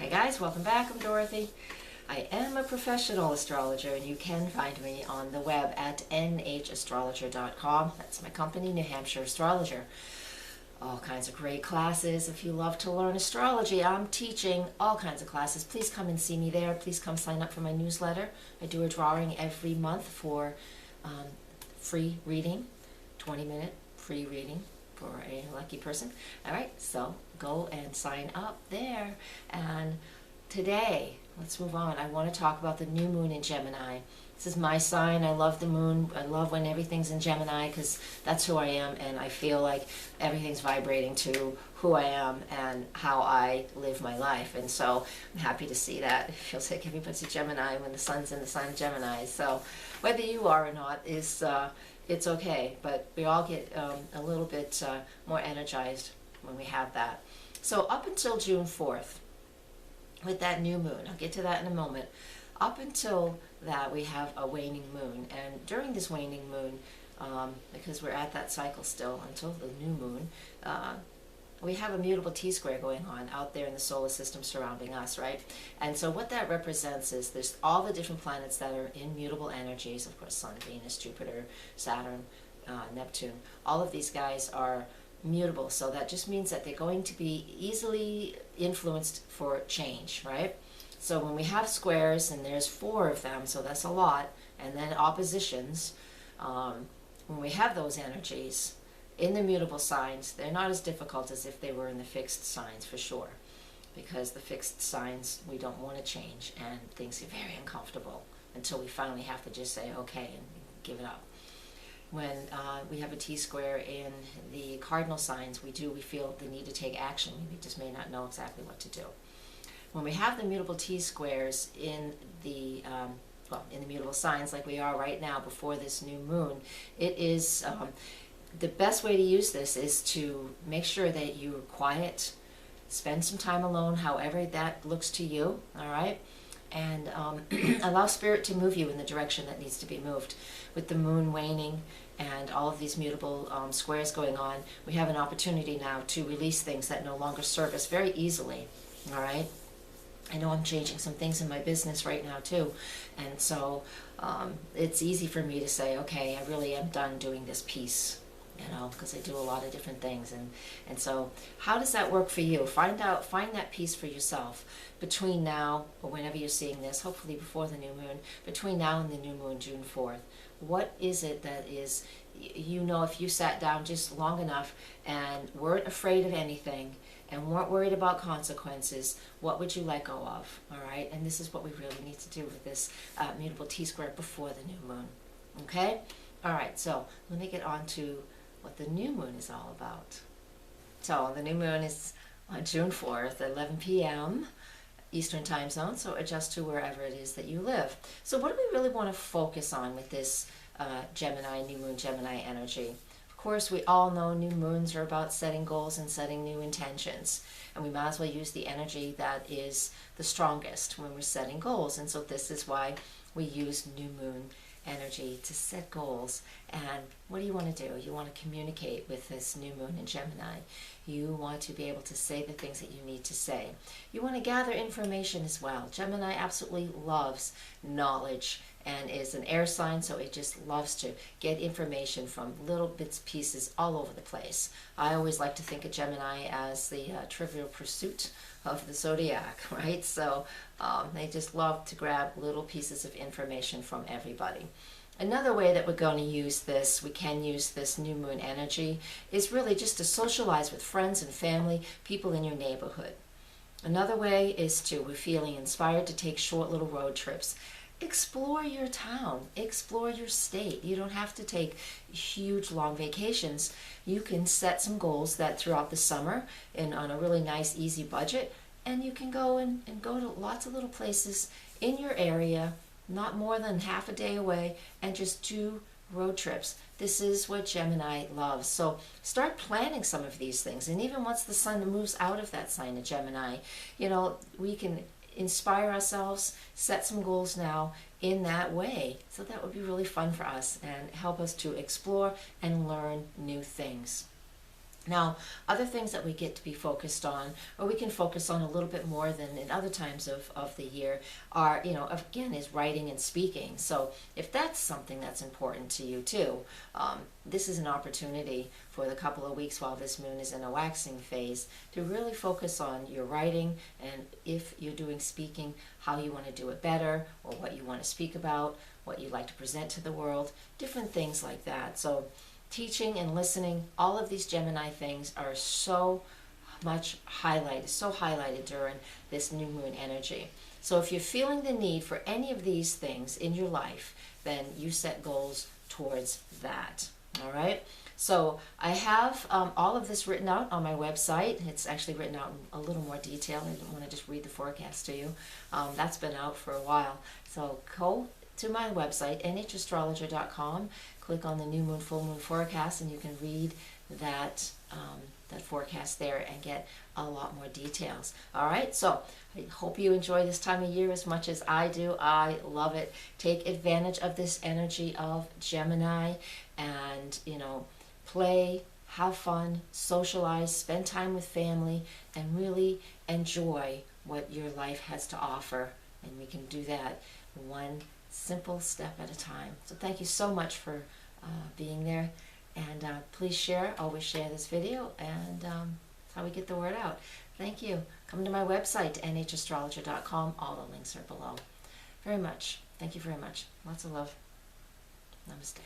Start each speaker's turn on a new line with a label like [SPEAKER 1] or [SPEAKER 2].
[SPEAKER 1] Hi guys, welcome back. I'm Dorothy. I am a professional astrologer and you can find me on the web at nhastrologer.com. That's my company, New Hampshire Astrologer. All kinds of great classes. If you love to learn astrology, I'm teaching all kinds of classes. Please come and see me there. Please come sign up for my newsletter. I do a drawing every month for free reading, 20-minute free reading for a lucky person. All right, so go and sign up there. And today, let's move on. I want to talk about the new moon in Gemini. This is my sign. I love the moon. I love when everything's in Gemini because that's who I am, and I feel like everything's vibrating to who I am and how I live my life. And so I'm happy to see that. It feels like everybody's a Gemini when the sun's in the sign of Gemini. So whether you are or not is it's okay, but we all get a little bit more energized when we have that. So up until June 4th, with that new moon, I'll get to that in a moment, up until that we have a waning moon. And during this waning moon, because we're at that cycle still until the new moon, we have a mutable T-square going on out there in the solar system surrounding us, right? And so what that represents is there's all the different planets that are in mutable energies, of course, Sun, Venus, Jupiter, Saturn, Neptune. All of these guys are mutable, so that just means that they're going to be easily influenced for change, right? So when we have squares, and there's 4 of them, so that's a lot, and then oppositions, when we have those energies in the mutable signs, they're not as difficult as if they were in the fixed signs, for sure, because the fixed signs, we don't want to change, and things get very uncomfortable until we finally have to just say okay and give it up. When we have a T-square in the cardinal signs, we feel the need to take action. We just may not know exactly what to do. When we have the mutable T-squares in the in the mutable signs like we are right now before this new moon, it is the best way to use this is to make sure that you're quiet, spend some time alone, however that looks to you, all right? And allow spirit to move you in the direction that needs to be moved. With the moon waning and all of these mutable squares going on, we have an opportunity now to release things that no longer serve us very easily, all right? I know I'm changing some things in my business right now too, and so it's easy for me to say, okay, I really am done doing this piece, you know, because I do a lot of different things. And so how does that work for you? Find that piece for yourself between now, or whenever you're seeing this, hopefully before the new moon, between now and the new moon, June 4th. What is it that is, you know, if you sat down just long enough and weren't afraid of anything and weren't worried about consequences, what would you let go of, all right? And this is what we really need to do with this mutable T-square before the new moon, okay? All right, so let me get on to what the new moon is all about. So the new moon is on June 4th at 11 p.m. Eastern time zone, so adjust to wherever it is that you live. So what do we really want to focus on with this Gemini, new moon Gemini energy? Of course, we all know new moons are about setting goals and setting new intentions, and we might as well use the energy that is the strongest when we're setting goals. And so this is why we use new moon energy to set goals. And what do you want to do? You want to communicate with this new moon in Gemini. You want to be able to say the things that you need to say. You want to gather information as well. Gemini absolutely loves knowledge and is an air sign, so it just loves to get information from little bits, pieces all over the place. I always like to think of Gemini as the Trivial Pursuit of the zodiac, right? So they just love to grab little pieces of information from everybody. Another way that we're going to use this, we can use this new moon energy, is really just to socialize with friends and family, people in your neighborhood. Another way is to, we're feeling inspired to take short little road trips. Explore your town, explore your state. You don't have to take huge long vacations. You can set some goals that throughout the summer and on a really nice easy budget, and you can go and go to lots of little places in your area, not more than half a day away, and just do road trips. This is what Gemini loves. So start planning some of these things. And even once the sun moves out of that sign of Gemini, you know, we can inspire ourselves, set some goals now in that way. So that would be really fun for us and help us to explore and learn new things. Now, other things that we get to be focused on, or we can focus on a little bit more than in other times of the year, are, again, is writing and speaking. So if that's something that's important to you too, this is an opportunity for the couple of weeks while this moon is in a waxing phase to really focus on your writing, and if you're doing speaking, how you want to do it better, or what you want to speak about, what you'd like to present to the world, different things like that. So teaching and listening, all of these Gemini things are so highlighted during this new moon energy. So if you're feeling the need for any of these things in your life, then you set goals towards that. All right? So I have all of this written out on my website. It's actually written out in a little more detail. I didn't want to just read the forecast to you. That's been out for a while. So go to my website, nhastrologer.com. Click on the new moon, full moon forecast, and you can read that forecast there and get a lot more details. All right, so I hope you enjoy this time of year as much as I do. I love it. Take advantage of this energy of Gemini, and play, have fun, socialize, spend time with family, and really enjoy what your life has to offer. And we can do that one simple step at a time. So thank you so much for being there, and please always share this video, and that's how we get the word out. Thank you. Come to my website, nhastrologer.com. All the links are below. Very much. Thank you very much. Lots of love. Namaste.